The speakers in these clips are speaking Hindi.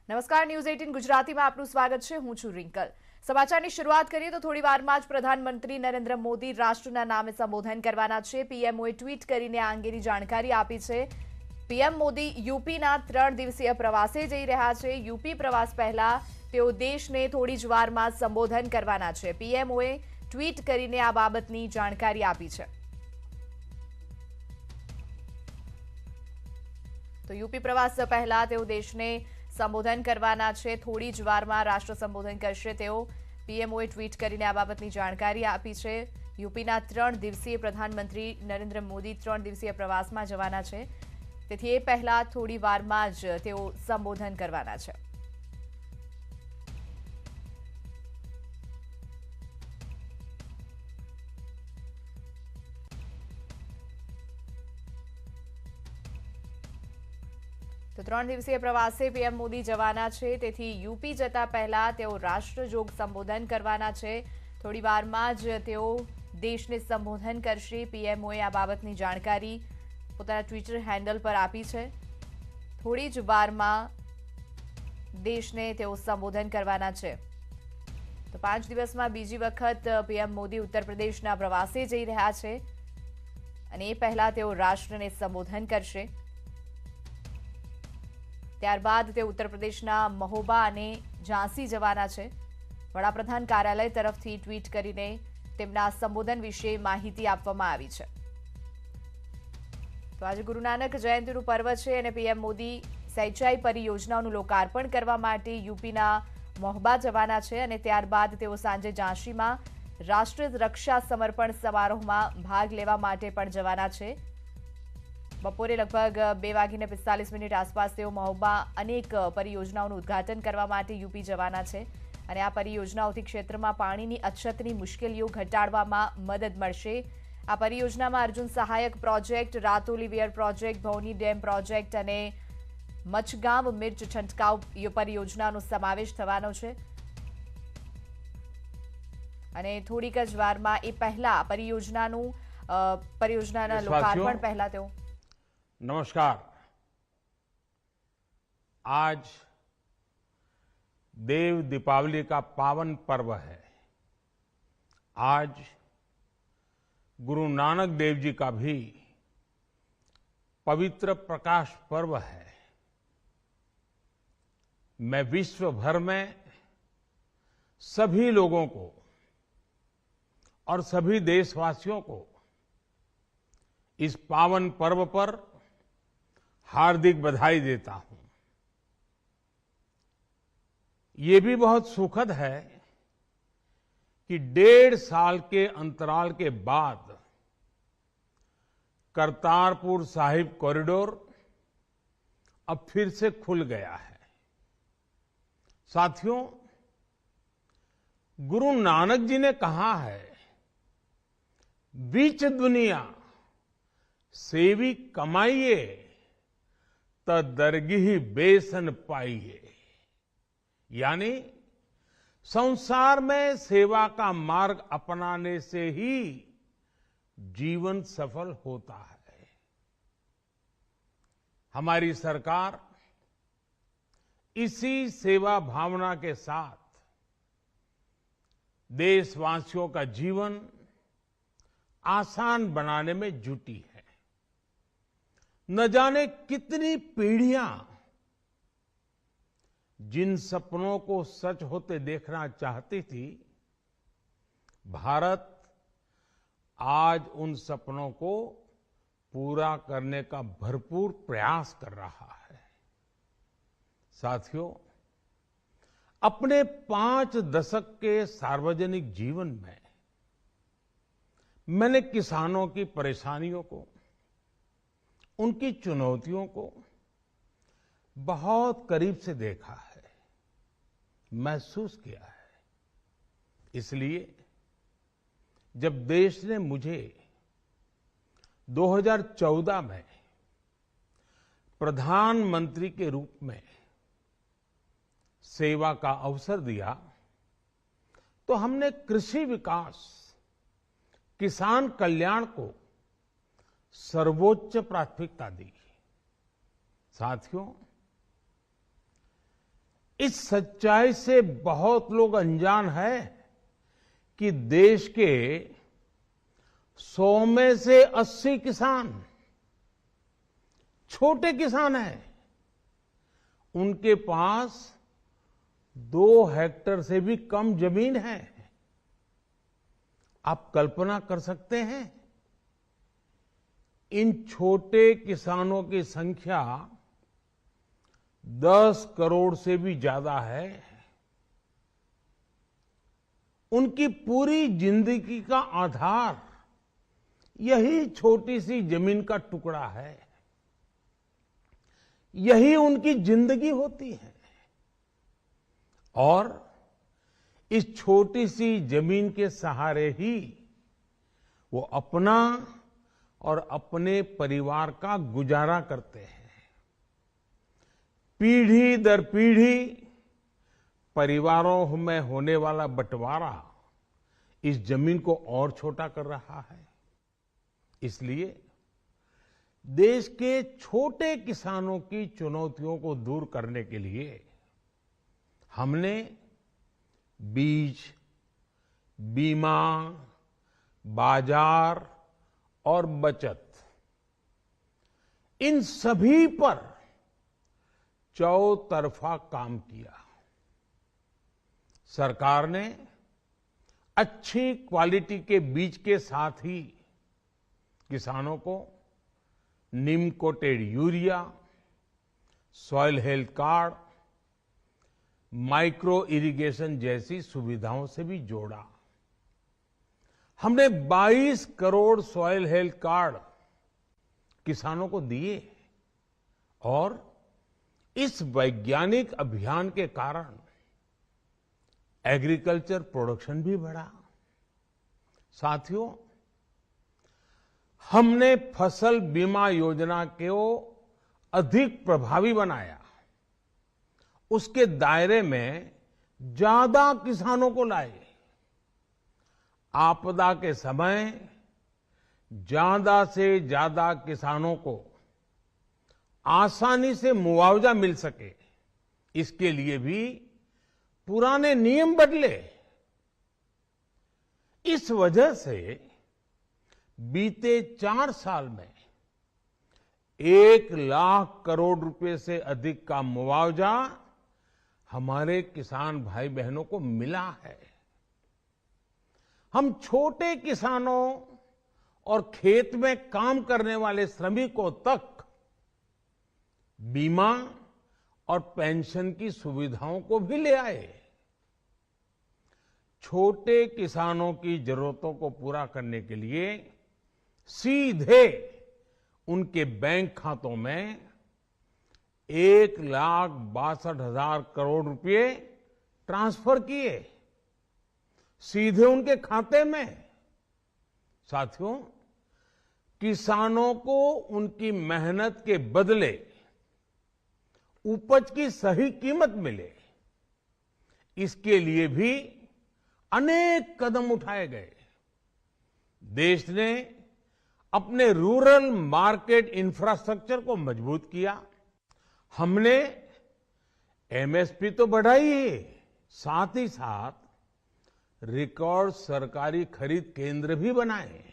નમસ્કાર, ન્યૂઝ 18 ગુજરાતીમાં આપનું સ્વાગત છે. હું છું રિંકલ. સમાચારની શરૂઆત કરીએ તો થોડી વારમાં જ પ્રધાનમંત્રી નરેન્દ્ર મોદી રાષ્ટ્રના નામે સંબોધન કરવાના છે. પીએમઓએ ટ્વીટ કરીને આ અંગેની જાણકારી આપી છે. પીએમ મોદી યુપીના 3 દિવસીય પ્રવાસે જઈ રહ્યા છે. યુપી પ્રવાસ પહેલા તેઓ દેશને થોડી જ વારમાં સંબોધન કરવાના છે. પીએમઓએ ટ્વીટ કરીને આ બાબતની જાણકારી આપી છે. તો યુપી પ્રવાસ પહેલા તેઓ દેશને સંબોધન કરવાના છે. થોડી જ વારમાં રાષ્ટ્ર સંબોધન કરશે તેઓ. પીએમઓએ ટ્વીટ કરીને આ બાબતની જાણકારી આપી છે. યુપીના 3 દિવસીય પ્રધાનમંત્રી નરેન્દ્ર મોદી 3 દિવસીય પ્રવાસમાં જવાના છે. તેથી એ પહેલા થોડી વારમાં જ તેઓ સંબોધન કરવાના છે. તો 3 દિવસીય પ્રવાસે પીએમ મોદી જવાના છે. તેથી યુપી જતા પહેલા તેઓ રાષ્ટ્રજોગ સંબોધન કરવાના છે. થોડી વારમાં જ તેઓ દેશને સંબોધન કરશે. પીએમઓએ આ બાબતની જાણકારી પોતાના ટ્વિટર હેન્ડલ પર આપી છે. થોડી જ વારમાં દેશને તેઓ સંબોધન કરવાના છે. તો 5 દિવસમાં બીજી વખત પીએમ મોદી ઉત્તર પ્રદેશના પ્રવાસે જઈ રહ્યા છે અને એ પહેલા તેઓ રાષ્ટ્રને સંબોધન કરશે. ત્યારબાદ તે ઉત્તર પ્રદેશના મહોબા અને ઝાંસી જવાના છે. વડાપ્રધાન કાર્યાલય તરફથી ટ્વીટ કરીને તેમના સંબોધન વિશે માહિતી આપવામાં આવી છે. તો આજે ગુરુ નાનક જયંતિનું પર્વ છે અને પીએમ મોદી સિંચાઈ પરિયોજનાઓનું લોકાર્પણ કરવા માટે યુપીના મહોબા જવાના છે અને ત્યારબાદ તેઓ સાંજે ઝાંસીમાં રાષ્ટ્રીય રક્ષા સમર્પણ સમારોહમાં ભાગ લેવા માટે પણ જવાના છે. બપોરે લગભગ 2:45 આસપાસ તેઓ મહોબા અનેક પરિયોજનાઓનું ઉદ્ઘાટન કરવા માટે યુપી જવાના છે અને આ પરિયોજનાઓથી ક્ષેત્રમાં પાણીની અછતની મુશ્કેલીઓ ઘટાડવામાં મદદ મળશે. આ પરિયોજનામાં Arjun Sahayak project, Ratoli weir project, Bhauni dam project અને મચગાંવ મિર્ચ છંટકાવ પરિયોજનાનો સમાવેશ થવાનો છે અને થોડીક જ વારમાં એ પહેલા પરિયોજનાના લોકાર્પણ પહેલા તેઓ नमस्कार। आज देव दीपावली का पावन पर्व है। आज गुरु नानक देव जी का भी पवित्र प्रकाश पर्व है। मैं विश्व भर में सभी लोगों को और सभी देशवासियों को इस पावन पर्व पर हार्दिक बधाई देता हूं। ये भी बहुत सुखद है कि 1.5 साल के अंतराल के बाद करतारपुर साहिब कॉरिडोर अब फिर से खुल गया है। साथियों, गुरु नानक जी ने कहा है, बीच दुनिया सेवी कमाइए त दरगिही बेसन पाइए। यानी संसार में सेवा का मार्ग अपनाने से ही जीवन सफल होता है। हमारी सरकार इसी सेवा भावना के साथ देशवासियों का जीवन आसान बनाने में जुटी है। न जाने कितनी पीढ़ियां जिन सपनों को सच होते देखना चाहती थी, भारत आज उन सपनों को पूरा करने का भरपूर प्रयास कर रहा है। साथियों, अपने 5 दशक के सार्वजनिक जीवन में मैंने किसानों की परेशानियों को, उनकी चुनौतियों को बहुत करीब से देखा है, महसूस किया है। इसलिए जब देश ने मुझे 2014 में प्रधानमंत्री के रूप में सेवा का अवसर दिया, तो हमने कृषि विकास, किसान कल्याण को सर्वोच्च प्राथमिकता दी। साथियों, इस सच्चाई से बहुत लोग अनजान है कि देश के 100 में से 80 किसान छोटे किसान हैं। उनके पास 2 हेक्टेयर से भी कम जमीन है। आप कल्पना कर सकते हैं, इन छोटे किसानों की संख्या 10 करोड़ से भी ज्यादा है। उनकी पूरी जिंदगी का आधार यही छोटी सी जमीन का टुकड़ा है। यही उनकी जिंदगी होती है। और इस छोटी सी जमीन के सहारे ही वो अपना और अपने परिवार का गुजारा करते हैं। पीढ़ी दर पीढ़ी परिवारों में होने वाला बंटवारा इस जमीन को और छोटा कर रहा है। इसलिए देश के छोटे किसानों की चुनौतियों को दूर करने के लिए हमने बीज, बीमा, बाजार और बचत, इन सभी पर चौतरफा काम किया। सरकार ने अच्छी क्वालिटी के बीज के साथ ही किसानों को neem coated urea, soil health card, micro irrigation जैसी सुविधाओं से भी जोड़ा। हमने 22 करोड़ सॉइल हेल्थ कार्ड किसानों को दिए और इस वैज्ञानिक अभियान के कारण एग्रीकल्चर प्रोडक्शन भी बढ़ा। साथियों, हमने फसल बीमा योजना को अधिक प्रभावी बनाया। उसके दायरे में ज्यादा किसानों को लाए। आपदा के समय ज्यादा से ज्यादा किसानों को आसानी से मुआवजा मिल सके, इसके लिए भी पुराने नियम बदले। इस वजह से बीते 4 साल में 1 लाख करोड़ रुपए से अधिक का मुआवजा हमारे किसान भाई बहनों को मिला है। हम छोटे किसानों और खेत में काम करने वाले श्रमिकों तक बीमा और पेंशन की सुविधाओं को भी ले आए। छोटे किसानों की जरूरतों को पूरा करने के लिए सीधे उनके बैंक खातों में 1,62,000 करोड़ रुपए ट्रांसफर किए, सीधे उनके खाते में। साथियों, किसानों को उनकी मेहनत के बदले उपज की सही कीमत मिले, इसके लिए भी अनेक कदम उठाए गए। देश ने अपने रूरल मार्केट इंफ्रास्ट्रक्चर को मजबूत किया। हमने एमएसपी तो बढ़ाई ही, साथ ही साथ रिकॉर्ड सरकारी खरीद केंद्र भी बनाए।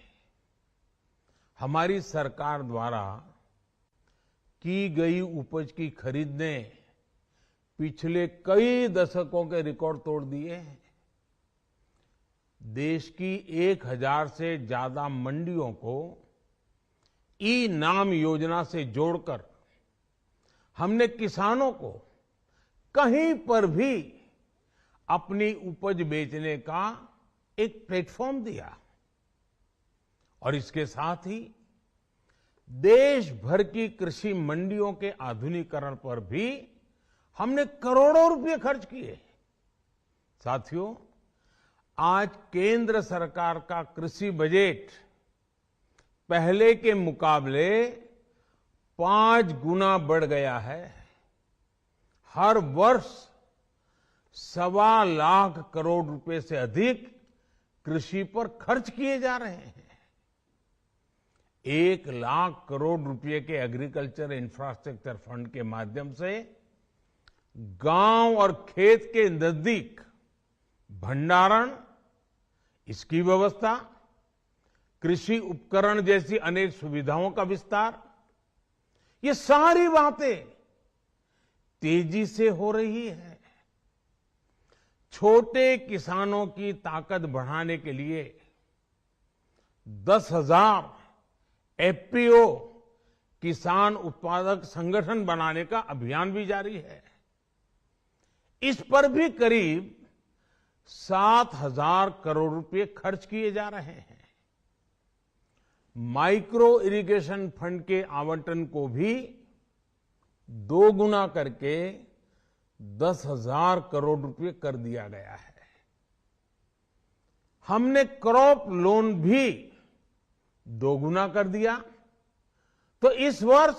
हमारी सरकार द्वारा की गई उपज की खरीद ने पिछले कई दशकों के रिकॉर्ड तोड़ दिए हैं। देश की 1000 से ज्यादा मंडियों को ई नाम योजना से जोड़कर हमने किसानों को कहीं पर भी अपनी उपज बेचने का एक प्लेटफॉर्म दिया। और इसके साथ ही देश भर की कृषि मंडियों के आधुनिकीकरण पर भी हमने करोड़ों रुपए खर्च किए। साथियों, आज केंद्र सरकार का कृषि बजट पहले के मुकाबले 5 गुना बढ़ गया है। हर वर्ष 1.25 लाख करोड़ रुपए से अधिक कृषि पर खर्च किए जा रहे हैं। 1 लाख करोड़ रुपए के एग्रीकल्चर इंफ्रास्ट्रक्चर फंड के माध्यम से गांव और खेत के नजदीक भंडारण, इसकी व्यवस्था, कृषि उपकरण जैसी अनेक सुविधाओं का विस्तार, ये सारी बातें तेजी से हो रही है। छोटे किसानों की ताकत बढ़ाने के लिए 10,000 एफपीओ किसान उत्पादक संगठन बनाने का अभियान भी जारी है। इस पर भी करीब 7,000 करोड़ रुपए खर्च किए जा रहे हैं। माइक्रो इरिगेशन फंड के आवंटन को भी 2 गुना करके 10,000 करोड़ रुपए कर दिया गया है। हमने क्रॉप लोन भी 2 गुना कर दिया, तो इस वर्ष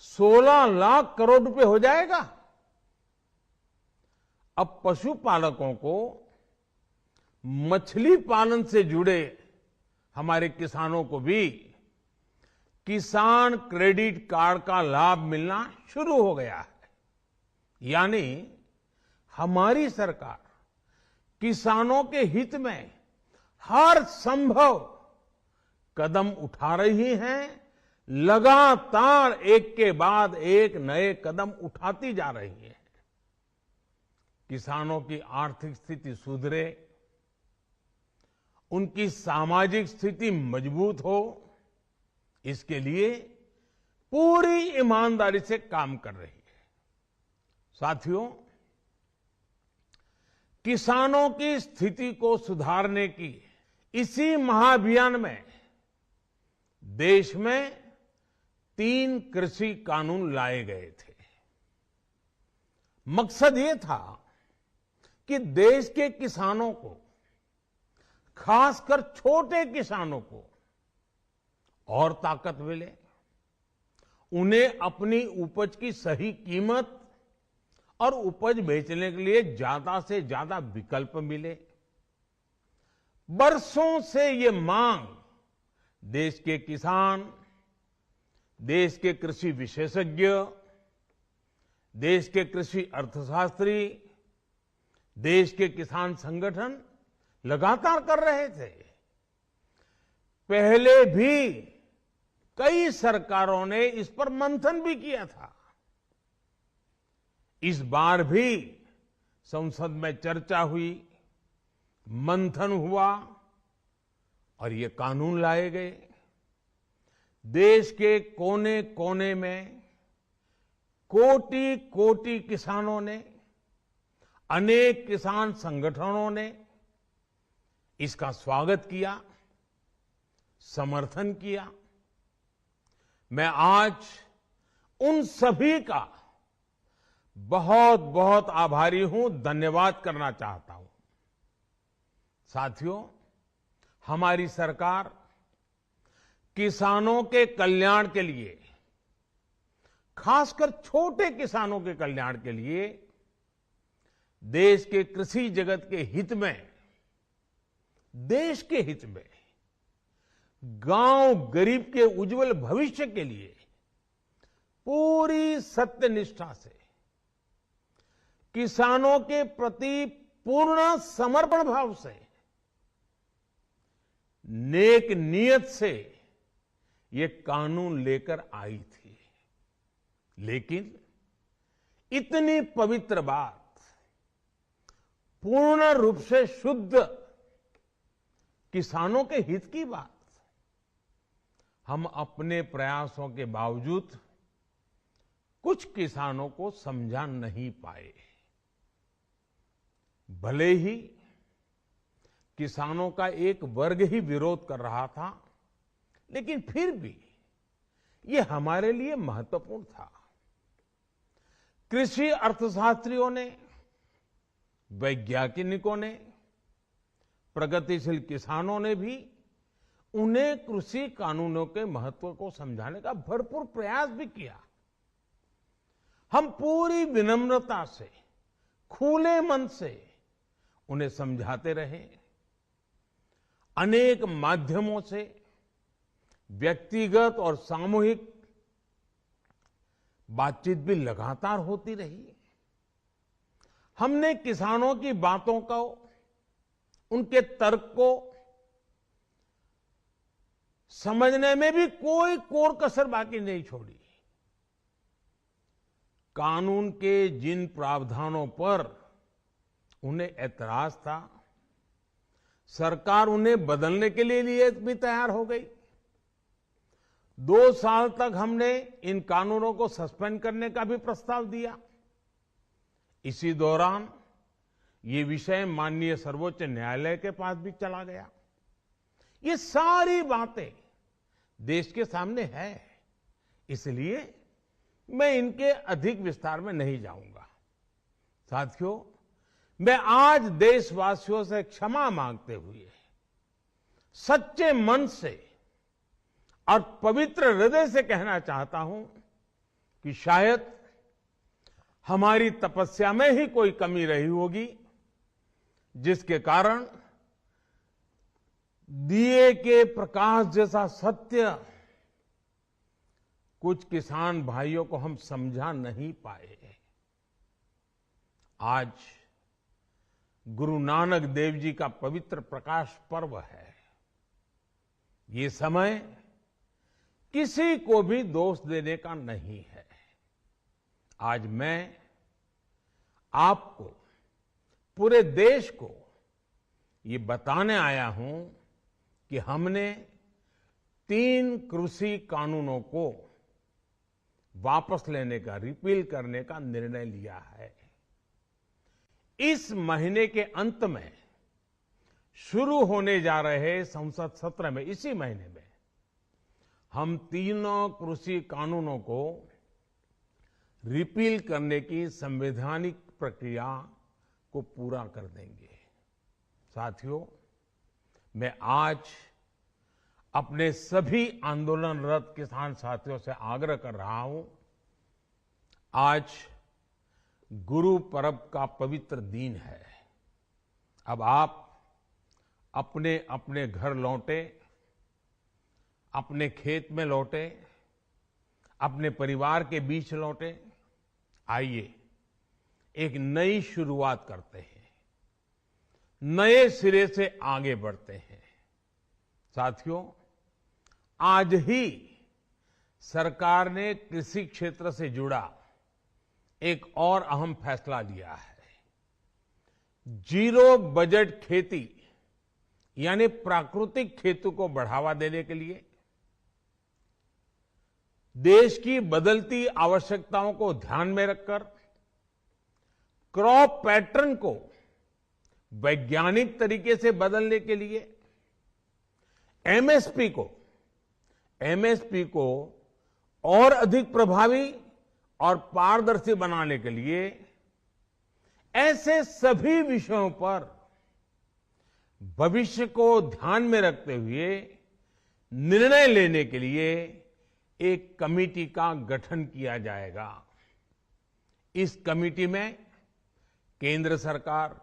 16 लाख करोड़ रुपए हो जाएगा। अब पशुपालकों को मछली पालन से जुड़े हमारे किसानों को भी किसान क्रेडिट कार्ड का लाभ मिलना शुरू हो गया है। यानी हमारी सरकार किसानों के हित में हर संभव कदम उठा रही है, लगातार एक के बाद एक नए कदम उठाती जा रही है। किसानों की आर्थिक स्थिति सुधरे, उनकी सामाजिक स्थिति मजबूत हो, इसके लिए पूरी ईमानदारी से काम कर रही है। साथियों, किसानों की स्थिति को सुधारने की इसी महाअभियान में देश में 3 कृषि कानून लाए गए थे। मकसद ये था कि देश के किसानों को, खासकर छोटे किसानों को और ताकत मिले, उन्हें अपनी उपज की सही कीमत और उपज बेचने के लिए ज्यादा से ज्यादा विकल्प मिले। बरसों से ये मांग देश के किसान, देश के कृषि विशेषज्ञ, देश के कृषि अर्थशास्त्री, देश के किसान संगठन लगातार कर रहे थे। पहले भी कई सरकारों ने इस पर मंथन भी किया था। इस बार भी संसद में चर्चा हुई, मंथन हुआ और ये कानून लाए गए। देश के कोने कोने में कोटि कोटि किसानों ने, अनेक किसान संगठनों ने इसका स्वागत किया, समर्थन किया। मैं आज उन सभी का बहुत बहुत आभारी हूं, धन्यवाद करना चाहता हूं। साथियों, हमारी सरकार किसानों के कल्याण के लिए, खासकर छोटे किसानों के कल्याण के लिए, देश के कृषि जगत के हित में, देश के हित में, गांव गरीब के उज्जवल भविष्य के लिए पूरी सत्यनिष्ठा से, किसानों के प्रति पूर्ण समर्पण भाव से, नेक नियत से ये कानून लेकर आई थी। लेकिन इतनी पवित्र बात, पूर्ण रूप से शुद्ध किसानों के हित की बात, हम अपने प्रयासों के बावजूद कुछ किसानों को समझा नहीं पाए। भले ही किसानों का एक वर्ग ही विरोध कर रहा था, लेकिन फिर भी ये हमारे लिए महत्वपूर्ण था। कृषि अर्थशास्त्रियों ने, वैज्ञानिकों ने, प्रगतिशील किसानों ने भी उन्हें कृषि कानूनों के महत्व को समझाने का भरपूर प्रयास भी किया। हम पूरी विनम्रता से, खुले मन से उन्हें समझाते रहे। अनेक माध्यमों से व्यक्तिगत और सामूहिक बातचीत भी लगातार होती रही। हमने किसानों की बातों को, उनके तर्क को समझने में भी कोई कोर कसर बाकी नहीं छोड़ी। कानून के जिन प्रावधानों पर उन्हें ऐतराज था, सरकार उन्हें बदलने के लिए भी तैयार हो गई। 2 साल तक हमने इन कानूनों को सस्पेंड करने का भी प्रस्ताव दिया। इसी दौरान ये विषय माननीय सर्वोच्च न्यायालय के पास भी चला गया। ये सारी बातें देश के सामने है, इसलिए मैं इनके अधिक विस्तार में नहीं जाऊंगा। साथियों, मैं आज देशवासियों से क्षमा मांगते हुए सच्चे मन से और पवित्र हृदय से कहना चाहता हूं कि शायद हमारी तपस्या में ही कोई कमी रही होगी, जिसके कारण दिए के प्रकाश जैसा सत्य कुछ किसान भाइयों को हम समझा नहीं पाए। आज गुरु नानक देव जी का पवित्र प्रकाश पर्व है। ये समय किसी को भी दोष देने का नहीं है। आज मैं आपको, पूरे देश को ये बताने आया हूं कि हमने 3 कृषि कानूनों को वापस लेने का, रिपील करने का निर्णय लिया है। इस महीने के अंत में शुरू होने जा रहे संसद सत्र में, इसी महीने में, हम 3 कृषि कानूनों को रिपील करने की संवैधानिक प्रक्रिया को पूरा कर देंगे। साथियों, मैं आज अपने सभी आंदोलनरत किसान साथियों से आग्रह कर रहा हूं, आज गुरु पर्व का पवित्र दिन है। अब आप अपने अपने घर लौटे, अपने खेत में लौटे, अपने परिवार के बीच लौटे। आइए एक नई शुरुआत करते हैं, नए सिरे से आगे बढ़ते हैं। साथियों, आज ही सरकार ने कृषि क्षेत्र से जुड़ा एक और अहम फैसला लिया है। 0 बजट खेती यानी प्राकृतिक खेती को बढ़ावा देने के लिए, देश की बदलती आवश्यकताओं को ध्यान में रखकर क्रॉप पैटर्न को वैज्ञानिक तरीके से बदलने के लिए एमएसपी को और अधिक प्रभावी और पारदर्शी बनाने के लिए, ऐसे सभी विषयों पर भविष्य को ध्यान में रखते हुए निर्णय लेने के लिए एक कमेटी का गठन किया जाएगा। इस कमेटी में केंद्र सरकार,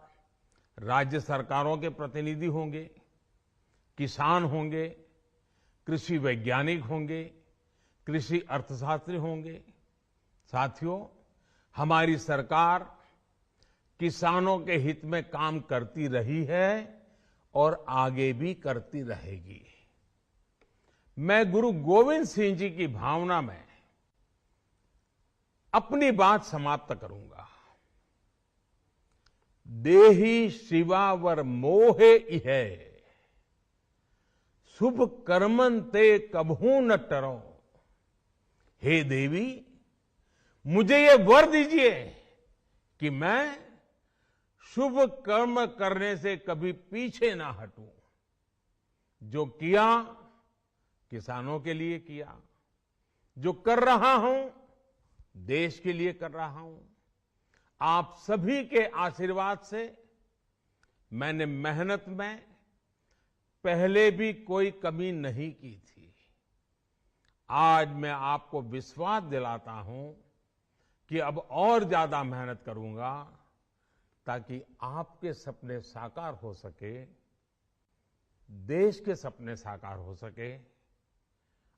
राज्य सरकारों के प्रतिनिधि होंगे, किसान होंगे, कृषि वैज्ञानिक होंगे, कृषि अर्थशास्त्री होंगे। साथियों, हमारी सरकार किसानों के हित में काम करती रही है और आगे भी करती रहेगी। मैं गुरु गोविंद सिंह जी की भावना में अपनी बात समाप्त करूंगा। देहि शिवावर मोहे इहे, शुभ कर्मन ते कबहू न टरो। हे देवी, मुझे ये वर दीजिए कि मैं शुभ कर्म करने से कभी पीछे ना हटूं। जो किया किसानों के लिए किया, जो कर रहा हूं देश के लिए कर रहा हूं। आप सभी के आशीर्वाद से मैंने मेहनत में पहले भी कोई कमी नहीं की थी। आज मैं आपको विश्वास दिलाता हूं कि अब और ज्यादा मेहनत करूंगा ताकि आपके सपने साकार हो सके, देश के सपने साकार हो सके।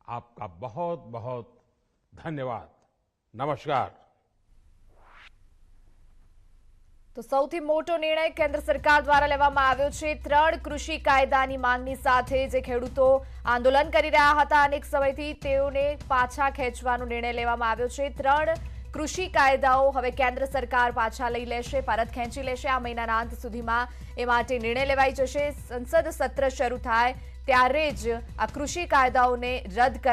आपका बहुत बहुत धन्यवाद। नमस्कार। તો સૌથી મોટો નિર્ણય કેન્દ્ર સરકાર દ્વારા લેવામાં આવ્યો છે 3 કૃષિ કાયદાની માંગણી સાથે જે ખેડૂતો આંદોલન કરી રહ્યા હતા અનેક સમયથી તેઓને પાછા ખેંચવાનો નિર્ણય લેવામાં આવ્યો છે 3 કૃષિ કાયદાઓ હવે કેન્દ્ર સરકાર પાછા લઈ લેશે, પરત ખેંચી લેશે આ મહિનાના અંત સુધીમાં એ માટે નિર્ણય લેવાઈ જશે। સંસદ સત્ર શરૂ થાય ત્યારે જ આ કૃષિ કાયદાઓને રદ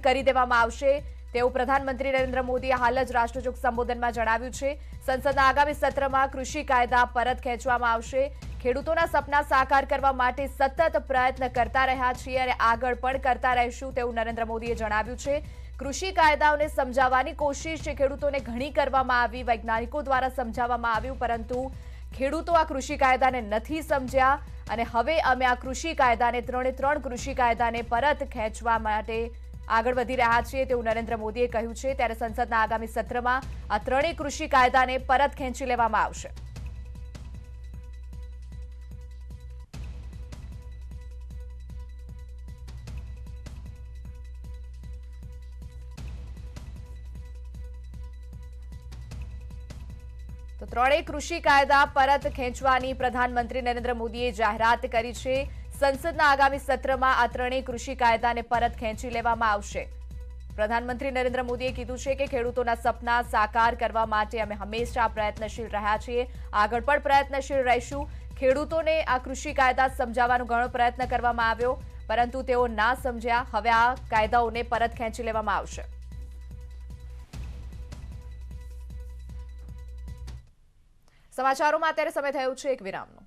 કરી દેવામાં આવશે તેવું પ્રધાનમંત્રી નરેન્દ્ર મોદીએ હાલ જ રાષ્ટ્રજોગ સંબોધનમાં જણાવ્યું છે। સંસદના આગામી સત્રમાં કૃષિ કાયદા પરત ખેંચવામાં આવશે। ખેડૂતોના સપના સાકાર કરવા માટે સતત પ્રયત્ન કરતા રહ્યા છીએ અને આગળ પણ કરતા રહીશું તેવું નરેન્દ્ર મોદીએ જણાવ્યું છે। કૃષિ કાયદાઓને સમજાવવાની કોશિશ ખેડૂતોને ઘણી કરવામાં આવી, વૈજ્ઞાનિકો દ્વારા સમજાવવામાં આવ્યું, પરંતુ ખેડૂતો આ કૃષિ કાયદાને નથી સમજ્યા અને હવે અમે આ કૃષિ કાયદાને 3 કૃષિ કાયદાને પરત ખેંચવા માટે આગળ વધી રહ્યા છીએ તેવું નરેન્દ્ર મોદીએ કહ્યું છે। ત્યારે સંસદના આગામી સત્રમાં આ 3 કૃષિ કાયદાને પરત ખેંચી લેવામાં આવશે। તો 3 કૃષિ કાયદા પરત ખેંચવાની પ્રધાનમંત્રી નરેન્દ્ર મોદીએ જાહેરાત કરી છે। સંસદના આગામી સત્રમાં આ 3 કૃષિ કાયદાને પરત ખેંચી લેવામાં આવશે। પ્રધાનમંત્રી નરેન્દ્ર મોદીએ કીધું છે કે ખેડૂતોના સપના સાકાર કરવા માટે અમે હંમેશા પ્રયત્નશીલ રહ્યા છીએ, આગળ પણ પ્રયત્નશીલ રહીશું। ખેડૂતોને આ કૃષિ કાયદા સમજાવવાનો ઘણો પ્રયત્ન કરવામાં આવ્યો, પરંતુ તેઓ ના સમજ્યા। હવે આ કાયદાઓને પરત ખેંચી લેવામાં આવશે। સમાચારોમાં અત્યારે સમય થયો છે એક વિરામનો।